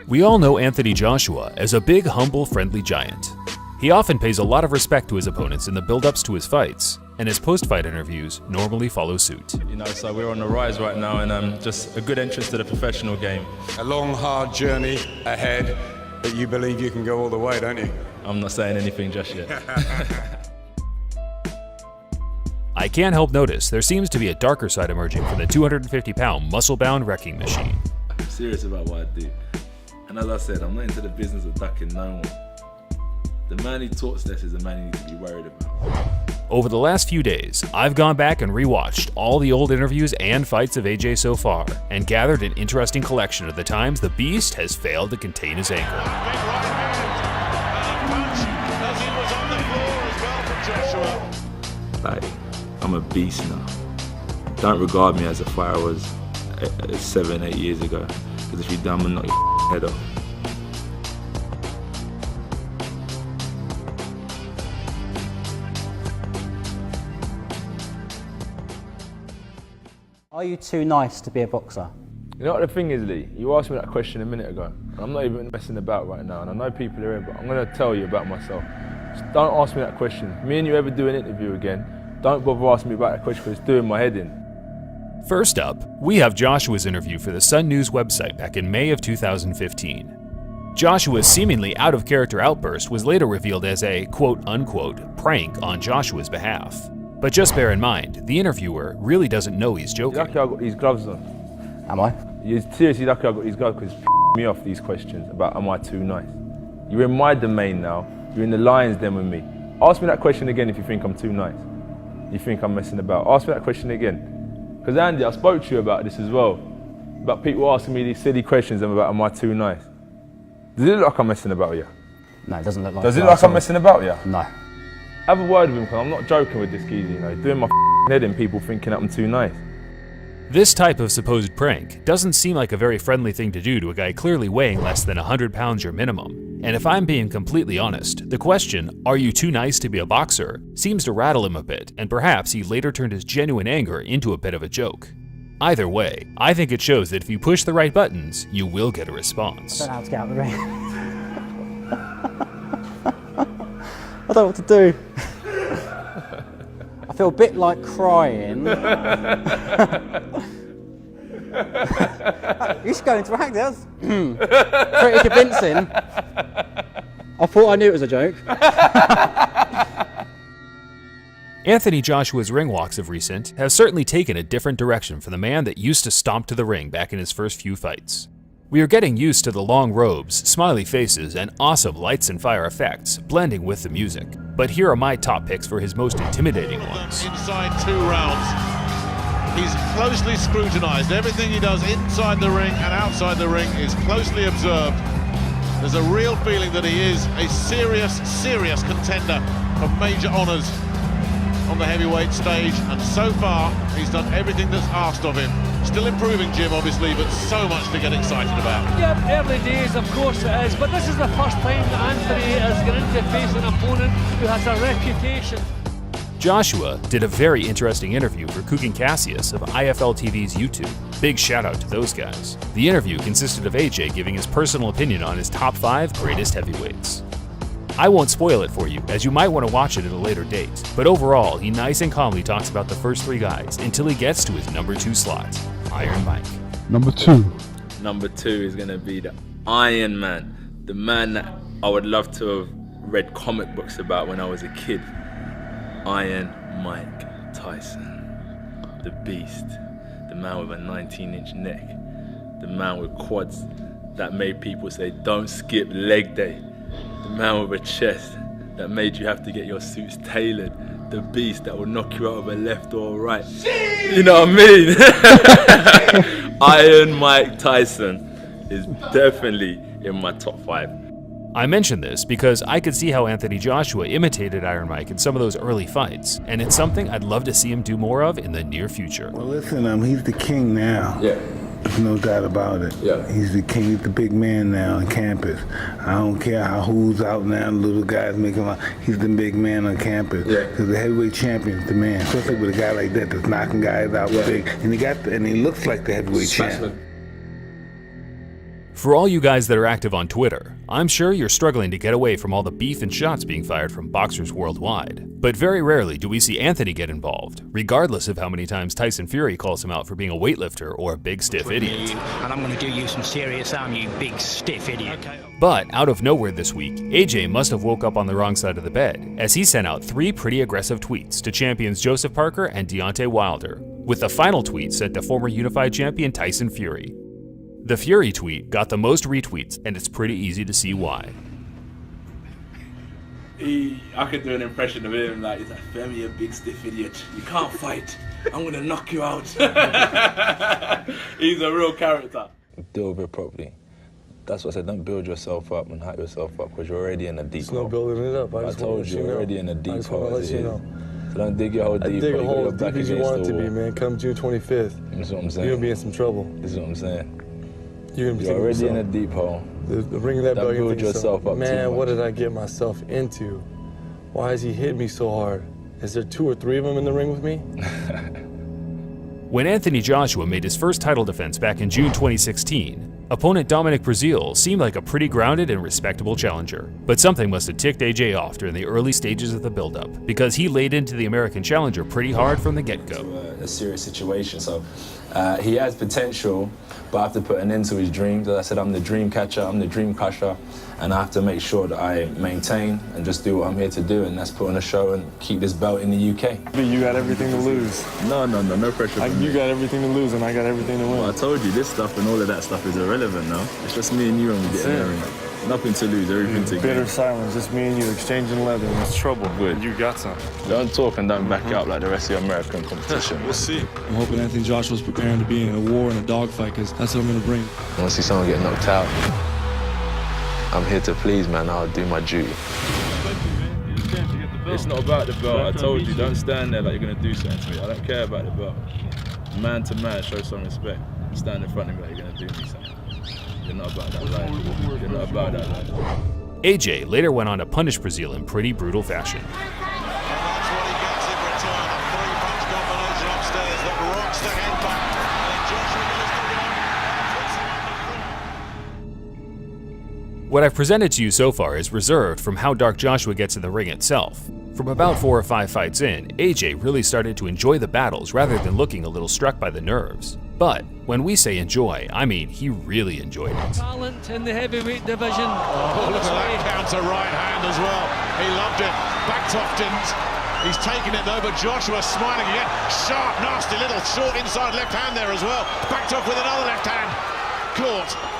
We all know Anthony Joshua as a big, humble, friendly giant. He often pays a lot of respect to his opponents in the build-ups to his fights, and his post-fight interviews normally follow suit. You know, so we're on the rise right now, and just a good entrance to the professional game. A long, hard journey ahead, but you believe you can go all the way, don't you? I'm not saying anything just yet. I can't help notice there seems to be a darker side emerging from the 250-pound muscle-bound wrecking machine. I'm serious about what I do. And as I said, I'm not into the business of ducking no one. The man who talks less is the man you need to be worried about. Over the last few days, I've gone back and rewatched all the old interviews and fights of AJ so far, and gathered an interesting collection of the times the Beast has failed to contain his anger. Like, I'm a beast now. Don't regard me as a fighter I was 7, 8 years ago. Because if you're dumb, I'll knock your head off. Are you too nice to be a boxer? You know what the thing is, Lee? You asked me that question a minute ago. I'm not even messing about right now, and I know people are here, but I'm going to tell you about myself. Just don't ask me that question. Me and you ever do an interview again, don't bother asking me about that question because it's doing my head in. First up, we have Joshua's interview for the Sun News website back in May of 2015. Joshua's seemingly out-of-character outburst was later revealed as a quote-unquote prank on Joshua's behalf. But just bear in mind, the interviewer really doesn't know he's joking. You're lucky I got these gloves on. Am I? You're seriously lucky I got these gloves because it's me off these questions about am I too nice. You're in my domain now, you're in the lion's den with me. Ask me that question again if you think I'm too nice. You think I'm messing about. Ask me that question again. Because Andy, I spoke to you about this as well. About people asking me these silly questions about am I too nice. Does it look like I'm messing about you? No, it doesn't look like. Does it look like I'm messing about you? No. Have a word with him because I'm not joking with this geezer, you know. He's doing my head in people thinking that I'm too nice. This type of supposed prank doesn't seem like a very friendly thing to do to a guy clearly weighing less than 100 pounds your minimum. And if I'm being completely honest, the question, are you too nice to be a boxer, seems to rattle him a bit, and perhaps he later turned his genuine anger into a bit of a joke. Either way, I think it shows that if you push the right buttons, you will get a response. I don't know how to get out of the ring. I don't know what to do. I feel a bit like crying. You should go into acting. That was pretty convincing. I thought I knew it was a joke. Anthony Joshua's ring walks of recent have certainly taken a different direction from the man that used to stomp to the ring back in his first few fights. We are getting used to the long robes, smiley faces, and awesome lights and fire effects, blending with the music. But here are my top picks for his most intimidating ones. Inside 2 rounds, he's closely scrutinized. Everything he does inside the ring and outside the ring is closely observed. There's a real feeling that he is a serious contender for major honors on the heavyweight stage, and so far he's done everything that's asked of him. Still improving, Jim, obviously, but so much to get excited about. Yeah, early days, of course it is, but this is the first time that Anthony is going to face an opponent who has a reputation. Joshua did a very interesting interview for Kugan Cassius of IFL TV's YouTube. Big shout out to those guys. The interview consisted of AJ giving his personal opinion on his top 5 greatest heavyweights. I won't spoil it for you, as you might want to watch it at a later date, but overall, he nice and calmly talks about the first 3 guys until he gets to his number 2 slot, Iron Mike. Number 2. Number 2 is going to be the Iron Man, the man that I would love to have read comic books about when I was a kid. Iron Mike Tyson, the beast, the man with a 19-inch neck, the man with quads that made people say don't skip leg day, the man with a chest that made you have to get your suits tailored, the beast that will knock you out of a left or right. You know what I mean? Iron Mike Tyson is definitely in my top 5. I mention this because I could see how Anthony Joshua imitated Iron Mike in some of those early fights, and it's something I'd love to see him do more of in the near future. Well, listen, he's the king now. Yeah. There's no doubt about it. Yeah. He's the king, he's the big man now on campus. I don't care how who's out now, little guys make him out. He's the big man on campus. Yeah. Because the heavyweight champion's the man, especially with a guy like that that's knocking guys out big. And he looks like the heavyweight champion. For all you guys that are active on Twitter, I'm sure you're struggling to get away from all the beef and shots being fired from boxers worldwide. But very rarely do we see Anthony get involved, regardless of how many times Tyson Fury calls him out for being a weightlifter or a big stiff idiot. And I'm going to do you some serious harm, you big stiff idiot. But out of nowhere this week, AJ must have woke up on the wrong side of the bed, as he sent out 3 pretty aggressive tweets to champions Joseph Parker and Deontay Wilder, with the final tweet sent to former unified champion Tyson Fury. The Fury tweet got the most retweets, and it's pretty easy to see why. I could do an impression of him, like, he's like, Femi, you big stiff idiot. You can't fight. I'm gonna knock you out. He's a real character. Deal with it properly. That's what I said, don't build yourself up and hype yourself up, because you're already in a deep hole. It's no building it up. I told you, you're already in a deep hole. I just want to let you know. So don't dig your hole deep. Dig a hole as deep as you want it to be, man. Come June 25th. That's what I'm saying. You're gonna be in some trouble. This is what I'm saying. You're already in a deep hole. The ring of that bell, build yourself up. Man, what did I get myself into? Why has he hit me so hard? Is there 2 or 3 of them in the ring with me? When Anthony Joshua made his first title defense back in June 2016, opponent Dominic Breazeale seemed like a pretty grounded and respectable challenger. But something must have ticked AJ off during the early stages of the build-up, because he laid into the American challenger pretty hard from the get-go. A serious situation, so he has potential, but I have to put an end to his dreams. As I said, I'm the dream catcher, I'm the dream crusher, and I have to make sure that I maintain and just do what I'm here to do, and that's put on a show and keep this belt in the UK. You got everything to lose. No pressure. You got everything to lose, and I got everything to win. Well, I told you, this stuff and all of that stuff is irrelevant now. It's just me and you when we get in the ring. Nothing to lose, everything to gain. Bitter silence, just me and you exchanging leather. It's trouble. Good. You got some. Don't talk and don't back up like the rest of the American competition. We'll see. I'm hoping Anthony Joshua's preparing to be in a war and a dogfight, because that's what I'm going to bring. I want to see someone get knocked out. I'm here to please, man. I'll do my duty. It's not about the belt. I told you, don't stand there like you're going to do something to me. I don't care about the belt. Man to man, show some respect. Stand in front of me like you're going to do me something. You're not about that life. You're not about that life. AJ later went on to punish Breazeale in pretty brutal fashion. That's what he gets in return. A 3-punch combination upstairs that rocks the head back. And Joshua goes to What I've presented to you so far is reserved from how dark Joshua gets in the ring itself. From about 4 or 5 fights in, AJ really started to enjoy the battles rather than looking a little struck by the nerves. But when we say enjoy, I mean he really enjoyed it. Talent in the heavyweight division. Oh, look at that counter right hand as well. He loved it. Backtoff didn't. He's taken it though, but Joshua smiling again. Sharp, nasty little short inside left hand there as well. Backtoff with another left hand. Caught.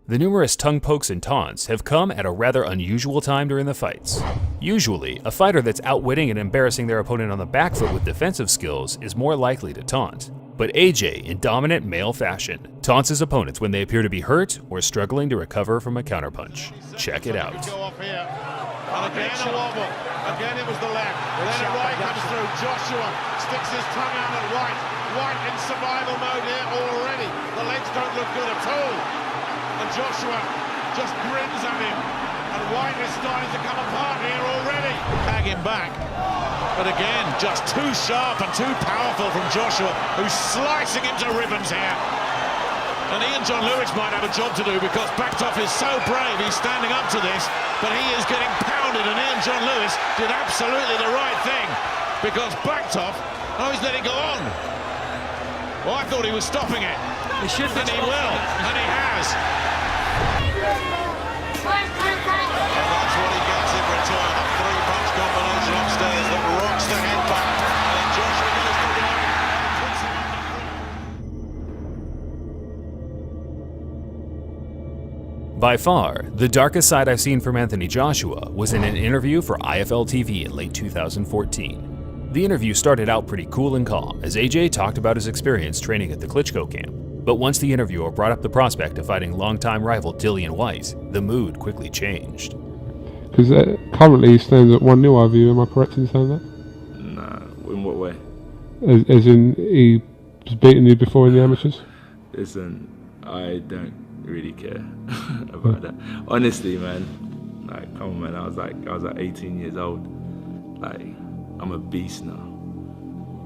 The numerous tongue pokes and taunts have come at a rather unusual time during the fights. Usually, a fighter that's outwitting and embarrassing their opponent on the back foot with defensive skills is more likely to taunt. But AJ, in dominant male fashion, taunts his opponents when they appear to be hurt or struggling to recover from a counterpunch. Check it out. Go off here. And again a wobble. Again it was the left. Then a right comes through. Joshua sticks his tongue out at right. White in survival mode here already. The legs don't look good at all. And Joshua just grins at him. And White is starting to come apart here already. Tag him back. But again, just too sharp and too powerful from Joshua, who's slicing him to ribbons here. And Ian John Lewis might have a job to do, because Backtoff is so brave, he's standing up to this, but he is getting pounded, and Ian John Lewis did absolutely the right thing, because Backtoff, he's letting go on. Well, I thought he was stopping it. He should be, and he will, and he has. And that's what he gets in return, a 3-punch combination upstairs that rocks the head back. And Joshua goes to the By far, the darkest side I've seen from Anthony Joshua was in an interview for IFL TV in late 2014. The interview started out pretty cool and calm as AJ talked about his experience training at the Klitschko camp. But once the interviewer brought up the prospect of fighting longtime rival Dillian Whyte, the mood quickly changed. Because currently he stands at 1-0, have you? Am I correct in saying that? Nah, in what way? As in he was beating you before in the amateurs? Listen, I don't really care about that. Honestly, man, like, come on, man, I was like 18 years old. Like, I'm a beast now,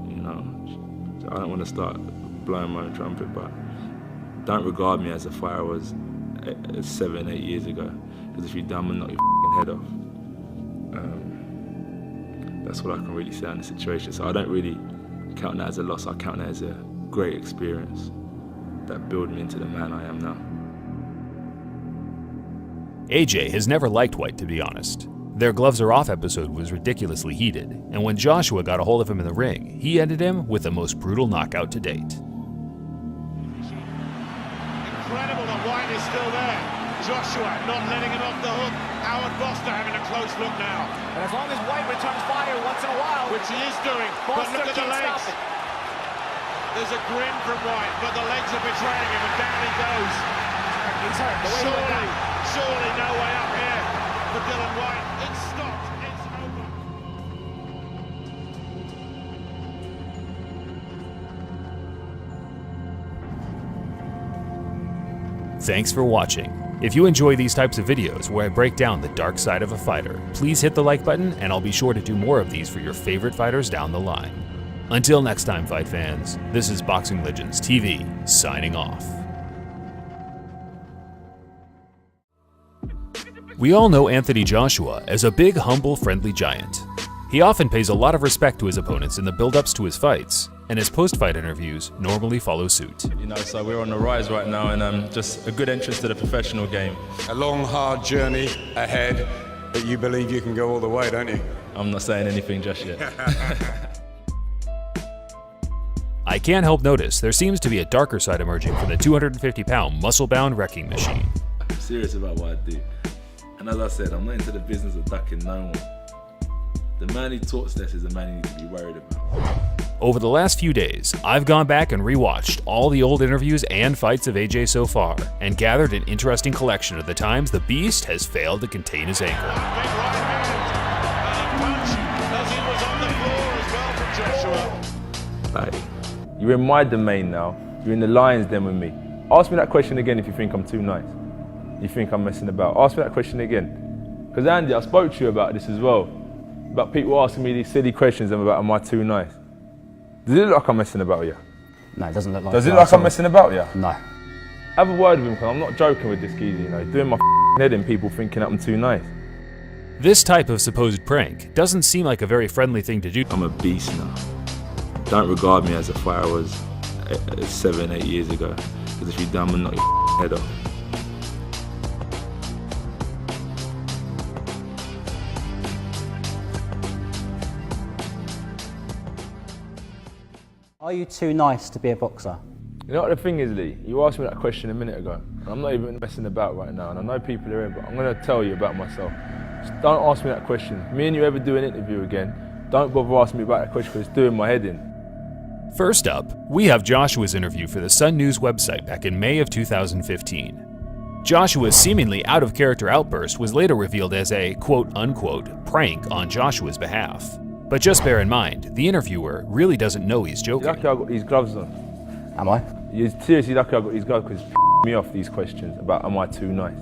you know. So I don't want to start blowing my own trumpet, but don't regard me as a fighter I was 7, 8 years ago. Because if you're dumb and knock your f***ing head off. That's what I can really say on the situation. So I don't really count that as a loss. I count that as a great experience that built me into the man I am now. AJ has never liked White, to be honest. Their gloves are off episode was ridiculously heated, and when Joshua got a hold of him in the ring, he ended him with the most brutal knockout to date. Incredible that White is still there. Joshua not letting him off the hook. Howard Foster having a close look now. And as long as White returns fire once in a while, which he is doing, but look at the legs. There's a grin from White, but the legs are betraying him, and down he goes. He's hurt. The way he went down. Surely no way up here for Dylan White. It's stopped. It's over. Thanks for watching. If you enjoy these types of videos where I break down the dark side of a fighter, please hit the like button and I'll be sure to do more of these for your favorite fighters down the line. Until next time, fight fans, this is Boxing Legends TV, signing off. We all know Anthony Joshua as a big, humble, friendly giant. He often pays a lot of respect to his opponents in the build-ups to his fights, and his post-fight interviews normally follow suit. You know, so we're on the rise right now, and just a good entrance to the professional game. A long, hard journey ahead, but you believe you can go all the way, don't you? I'm not saying anything just yet. I can't help notice there seems to be a darker side emerging from the 250-pound muscle-bound wrecking machine. I'm serious about what I do. And as I said, I'm not into the business of ducking no one. The man who talks this is the man you need to be worried about. Over the last few days, I've gone back and rewatched all the old interviews and fights of AJ so far, and gathered an interesting collection of the times the Beast has failed to contain his anger. Like, you're in my domain now. You're in the lion's den with me. Ask me that question again if you think I'm too nice. You think I'm messing about. Ask me that question again. Because Andy, I spoke to you about this as well. About people asking me these silly questions about am I too nice? Does it look like I'm messing about you? No, it doesn't look like Does it look like I'm messing about you? No. Have a word with him, because I'm not joking with this geezer, you know. Doing my head in, people thinking I'm too nice. This type of supposed prank doesn't seem like a very friendly thing to do. I'm a beast now. Don't regard me as a fighter I was 7, 8 years ago. Because if you're dumb and knock your head off. Are you too nice to be a boxer? You know what the thing is, Lee? You asked me that question a minute ago, and I'm not even messing about right now, and I know people are here, but I'm going to tell you about myself. Just don't ask me that question. If me and you ever do an interview again, don't bother asking me about that question, because it's doing my head in. First up, we have Joshua's interview for the Sun News website back in May of 2015. Joshua's seemingly out-of-character outburst was later revealed as a quote-unquote prank on Joshua's behalf. But just bear in mind, the interviewer really doesn't know he's joking. You're lucky I got these gloves on. Am I? You're seriously lucky I got these gloves because it's me off these questions about am I too nice.